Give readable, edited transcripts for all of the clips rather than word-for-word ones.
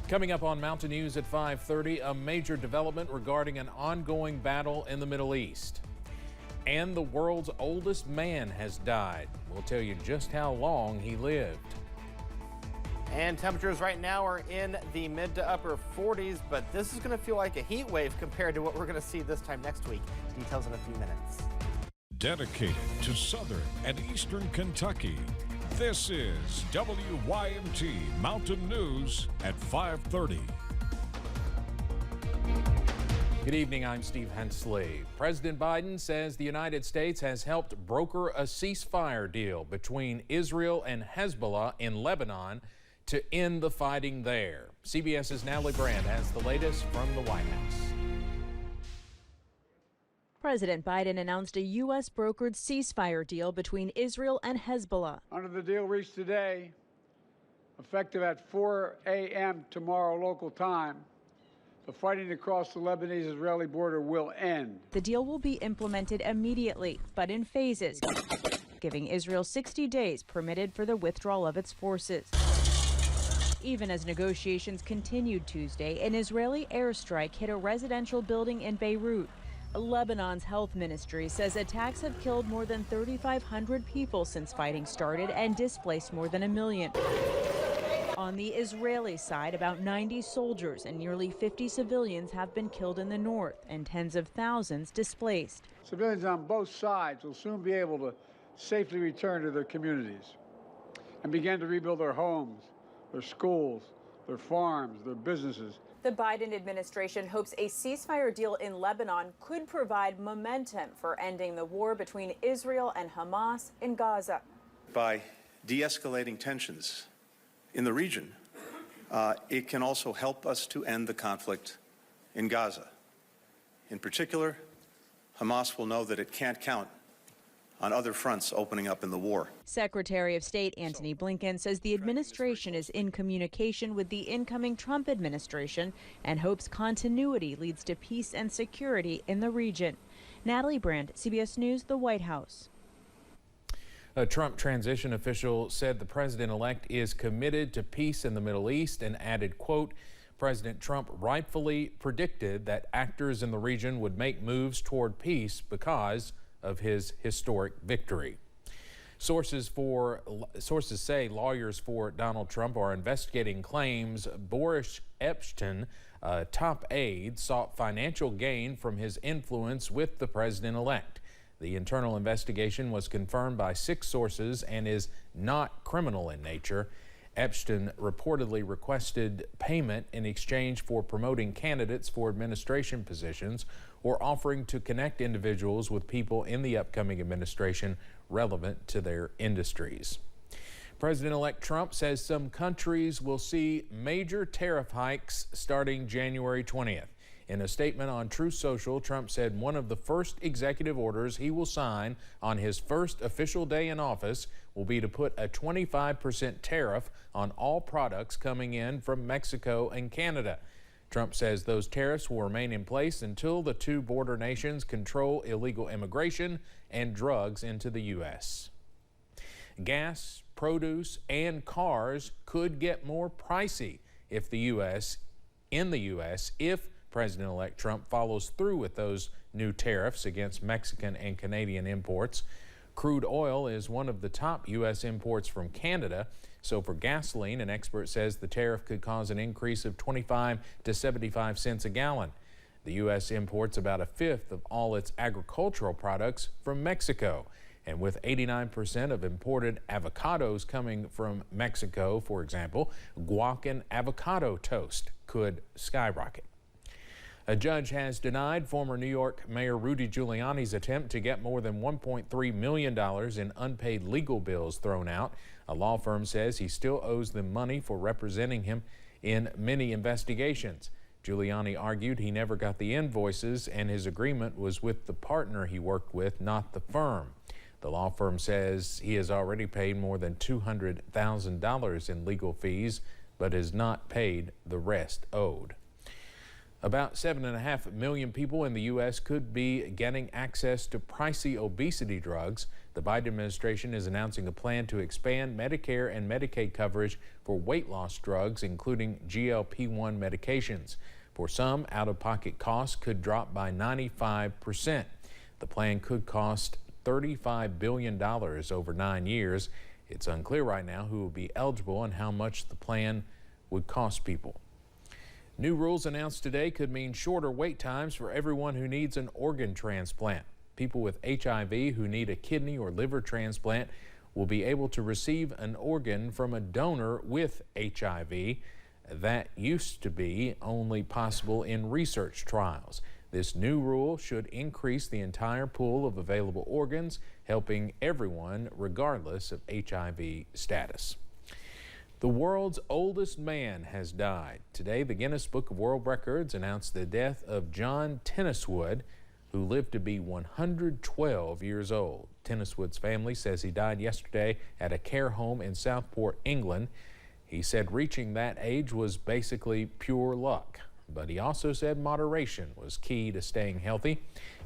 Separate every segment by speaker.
Speaker 1: Coming up on Mountain News at 5:30, a major development regarding an ongoing battle in the Middle East. And the world's oldest man has died. We'll tell you just how long he lived.
Speaker 2: And temperatures right now are in the mid to upper 40s, but this is going to feel like a heat wave compared to what we're going to see this time next week. Details in a few minutes.
Speaker 3: Dedicated to southern and eastern Kentucky, this is WYMT Mountain News at 5:30.
Speaker 1: Good evening, I'm Steve Hensley. President Biden says the United States has helped broker a ceasefire deal between Israel and Hezbollah in Lebanon to end the fighting there. CBS's Natalie Brand has the latest from the White House.
Speaker 4: President Biden announced a U.S. brokered ceasefire deal between Israel and Hezbollah.
Speaker 5: Under the deal reached today, effective at 4 a.m. tomorrow local time, the fighting across the Lebanese-Israeli border will end.
Speaker 4: The deal will be implemented immediately, but in phases, giving Israel 60 days permitted for the withdrawal of its forces. Even as negotiations continued Tuesday, an Israeli airstrike hit a residential building in Beirut. Lebanon's health ministry says attacks have killed more than 3,500 people since fighting started and displaced more than 1 million. On the Israeli side, about 90 soldiers and nearly 50 civilians have been killed in the north and tens of thousands displaced.
Speaker 5: Civilians on both sides will soon be able to safely return to their communities and begin to rebuild their homes, their schools, their farms, their businesses.
Speaker 4: The Biden administration hopes a ceasefire deal in Lebanon could provide momentum for ending the war between Israel and Hamas in Gaza.
Speaker 6: By de-escalating tensions in the region, it can also help us to end the conflict in Gaza. In particular, Hamas will know that it can't count on other fronts opening up in the war.
Speaker 4: Secretary of State Antony Blinken says the administration is in communication with the incoming Trump administration and hopes continuity leads to peace and security in the region. Natalie Brand, CBS News, the White House.
Speaker 1: A Trump transition official said the president-elect is committed to peace in the Middle East and added, quote, President Trump rightfully predicted that actors in the region would make moves toward peace because of his historic victory. Sources say lawyers for Donald Trump are investigating claims Boris Epshteyn, a top aide, sought financial gain from his influence with the president-elect. The internal investigation was confirmed by 6 sources and is not criminal in nature. Epshteyn reportedly requested payment in exchange for promoting candidates for administration positions or offering to connect individuals with people in the upcoming administration relevant to their industries. President-elect Trump says some countries will see major tariff hikes starting January 20th. In a statement on Truth Social, Trump said one of the first executive orders he will sign on his first official day in office will be to put a 25% tariff on all products coming in from Mexico and Canada. Trump says those tariffs will remain in place until the two border nations control illegal immigration and drugs into the U.S. Gas, produce, and cars could get more pricey if President-elect Trump follows through with those new tariffs against Mexican and Canadian imports. Crude oil is one of the top U.S. imports from Canada. So for gasoline, an expert says the tariff could cause an increase of 25 to 75 cents a gallon. The U.S. imports about 1/5 of all its agricultural products from Mexico. And with 89% of imported avocados coming from Mexico, for example, guac and avocado toast could skyrocket. A judge has denied former New York Mayor Rudy Giuliani's attempt to get more than $1.3 million in unpaid legal bills thrown out. A law firm says he still owes them money for representing him in many investigations. Giuliani argued he never got the invoices and his agreement was with the partner he worked with, not the firm. The law firm says he has already paid more than $200,000 in legal fees, but has not paid the rest owed. About 7.5 million people in the U.S. could be getting access to pricey obesity drugs. The Biden administration is announcing a plan to expand Medicare and Medicaid coverage for weight loss drugs, including GLP-1 medications. For some, out-of-pocket costs could drop by 95%. The plan could cost $35 billion over 9 years. It's unclear right now who will be eligible and how much the plan would cost people. New rules announced today could mean shorter wait times for everyone who needs an organ transplant. People with HIV who need a kidney or liver transplant will be able to receive an organ from a donor with HIV. That used to be only possible in research trials. This new rule should increase the entire pool of available organs, helping everyone regardless of HIV status. The world's oldest man has died. Today, the Guinness Book of World Records announced the death of John Tenniswood, who lived to be 112 years old. Tenniswood's family says he died yesterday at a care home in Southport, England. He said reaching that age was basically pure luck, but he also said moderation was key to staying healthy.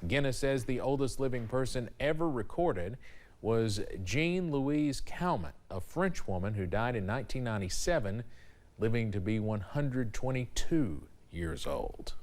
Speaker 1: Guinness says the oldest living person ever recorded was Jean Louise Calment, a French woman who died in 1997, living to be 122 years old.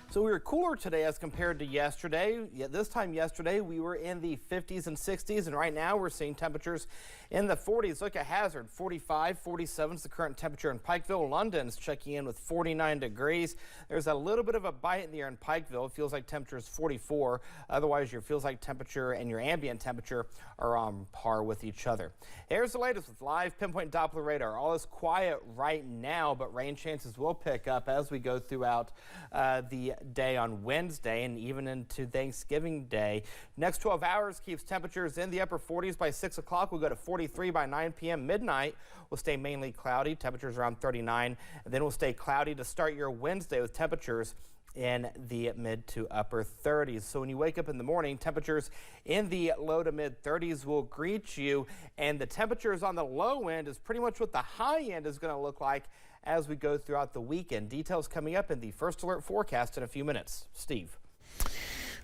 Speaker 2: So we were cooler today as compared to yesterday. Yet this time yesterday we were in the 50s and 60s, and right now we're seeing temperatures in the 40s. Look at Hazard, 45, 47 is the current temperature in Pikeville. London's checking in with 49 degrees. There's a little bit of a bite in the air in Pikeville. It feels like temperature is 44. Otherwise, your feels like temperature and your ambient temperature are on par with each other. Here's the latest with live pinpoint Doppler radar. All is quiet right now, but rain chances will pick up as we go throughout the day on Wednesday and even into Thanksgiving Day. Next 12 hours keeps temperatures in the upper 40s by 6 o'clock. We'll go to 43 by 9 p.m. Midnight will stay mainly cloudy, temperatures around 39. And then we'll stay cloudy to start your Wednesday with temperatures in the mid to upper 30s. So when you wake up in the morning, temperatures in the low to mid 30s will greet you, and the temperatures on the low end is pretty much what the high end is going to look like as we go throughout the weekend. Details coming up in the First Alert forecast in a few minutes. Steve.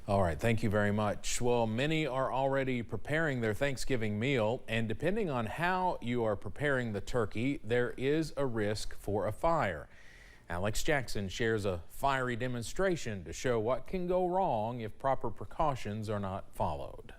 Speaker 1: All right, thank you very much. Well, many are already preparing their Thanksgiving meal, and depending on how you are preparing the turkey, there is a risk for a fire. Alex Jackson shares a fiery demonstration to show what can go wrong if proper precautions are not followed.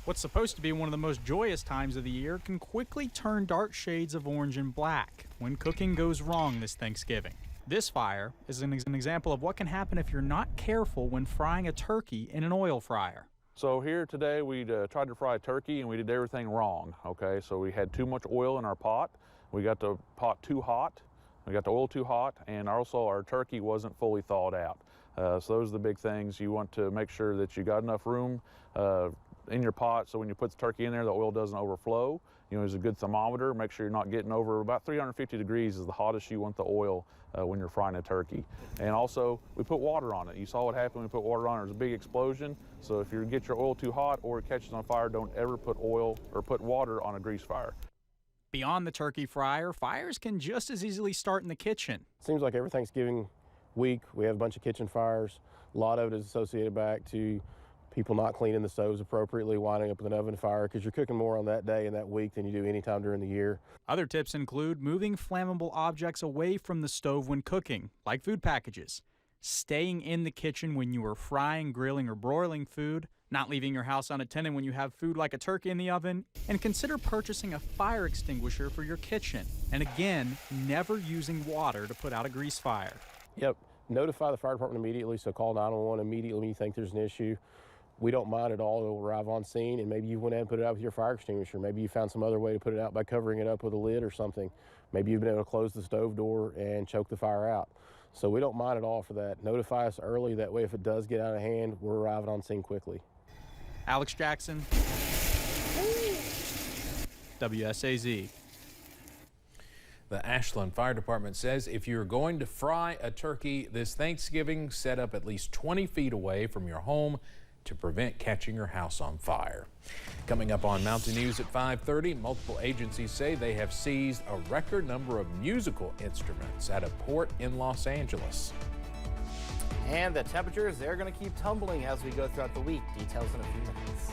Speaker 7: What's supposed to be one of the most joyous times of the year can quickly turn dark shades of orange and black when cooking goes wrong this Thanksgiving. This fire is an example of what can happen if you're not careful when frying a turkey in an oil fryer.
Speaker 8: So here today we tried to fry a turkey and we did everything wrong, okay? So we had too much oil in our pot, we got the pot too hot, we got the oil too hot, and also our turkey wasn't fully thawed out. So those are the big things. You want to make sure that you got enough room in your pot so when you put the turkey in there, the oil doesn't overflow. You know, there's a good thermometer. Make sure you're not getting over about 350 degrees is the hottest you want the oil when you're frying a turkey. And also, we put water on it. You saw what happened when we put water on it. There's a big explosion. So if you get your oil too hot or it catches on fire, don't ever put oil or put water on a grease fire.
Speaker 7: Beyond the turkey fryer, fires can just as easily start in the kitchen.
Speaker 9: Seems like every Thanksgiving week we have a bunch of kitchen fires. A lot of it is associated back to people not cleaning the stoves appropriately, winding up with an oven fire, because you're cooking more on that day and that week than you do any time during the year.
Speaker 7: Other tips include moving flammable objects away from the stove when cooking, like food packages, staying in the kitchen when you are frying, grilling, or broiling food, not leaving your house unattended when you have food like a turkey in the oven, and consider purchasing a fire extinguisher for your kitchen. And again, never using water to put out a grease fire.
Speaker 9: Yep. Notify the fire department immediately, so call 911 immediately when you think there's an issue. We don't mind at all. It'll arrive on scene, and maybe you went ahead and put it out with your fire extinguisher. Maybe you found some other way to put it out by covering it up with a lid or something. Maybe you've been able to close the stove door and choke the fire out. So we don't mind at all for that. Notify us early. That way, if it does get out of hand, we're arriving on scene quickly.
Speaker 7: Alex Jackson, WSAZ.
Speaker 1: The Ashland Fire Department says if you're going to fry a turkey this Thanksgiving, set up at least 20 feet away from your home to prevent catching your house on fire. Coming up on Mountain News at 5:30, multiple agencies say they have seized a record number of musical instruments at a port in Los Angeles.
Speaker 2: And the temperatures, they're going to keep tumbling as we go throughout the week. Details in a few minutes.